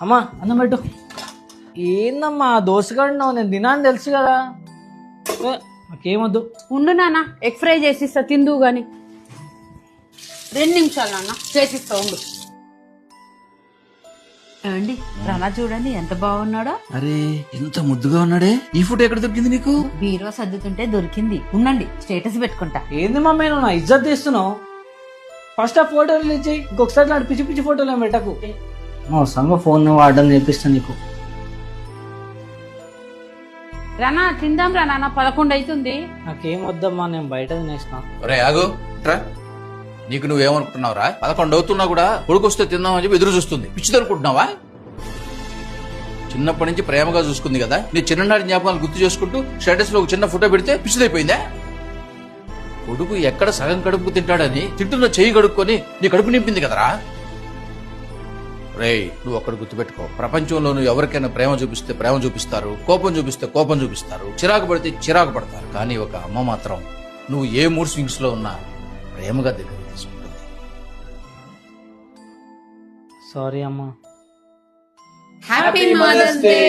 అమ్మా అన్నం పెట్టు. ఏందమ్మా దోసగాడినావు, నేను తినాలని తెలుసు కదా. నాకేమొద్దు. ఉండు నాన్న, ఎగ్ ఫ్రై చేసిస్తా, తిందువు గాని. 2 నిమిషాలు నాన్న, చేసిస్తా ఉండు. ఏమండి, రనా చూడండి ఎంత బాగున్నాడో. అరే ఎంత ముద్దుగా ఉన్నాడే. ఈ ఫోటో ఎక్కడ దొరికింది నీకు? బీరువా సర్దుతుంటే దొరికింది. ఉండండి, స్టేటస్ పెట్టుకుంటా. ఏంది మమ్మీ నువ్వు నా ఇజ్జత్ తీస్తున్నావు? ఫస్ట్ ఆ ఫోటో రిలీజ్ చేయి, ఇంకొకసారి నాడు పిచ్చి పిచ్చి ఫోటోలు ఏం పెట్టకు. సంగ ఫోన్ వాడడం నేర్పిస్తాను నీకు. రనా తిందాం రా నాన్న, 11 అవుతుంది. నాకేం వద్దమ్మా, నేను బయట తినేసిన. రే ఆగు ట్రా. నీకు నువ్వేమనుకుంటున్నావురా? 11 అవుతున్నా కూడా కొడుకొస్తే తిందామని చెప్పి ఎదురు చూస్తుంది. పిచ్చిది అనుకుంటున్నావా? చిన్నప్పటి నుంచి ప్రేమగా చూసుకుంది కదా, నీ చిన్ననాటి జ్ఞాపకాలు గుర్తు చేసుకుంటూ స్టేటస్ లో ఒక చిన్న ఫోటో పెడితే పిచ్చిదైపోయిందా? కొడుకు ఎక్కడ సగం కడుపు తింటాడని తింటున్న చెయ్యి కడుక్కొని నీ కడుపు నింపింది కదరా. రేయ్, నువ్వు ఒక్కడు గుర్తుపెట్టుకో, ప్రపంచంలో నువ్వు ఎవరికైనా ప్రేమ చూపిస్తే ప్రేమ చూపిస్తారు, కోపం చూపిస్తే కోపం చూపిస్తారు, చిరాకు పడితే చిరాకు పడతారు. కానీ ఒక అమ్మ మాత్రం నువ్వు ఏ మూడ్ స్వింగ్స్ లో ఉన్నా ప్రేమగా దగ్గర తీసుకుంటుంది. సారీ అమ్మా. Happy mother's day.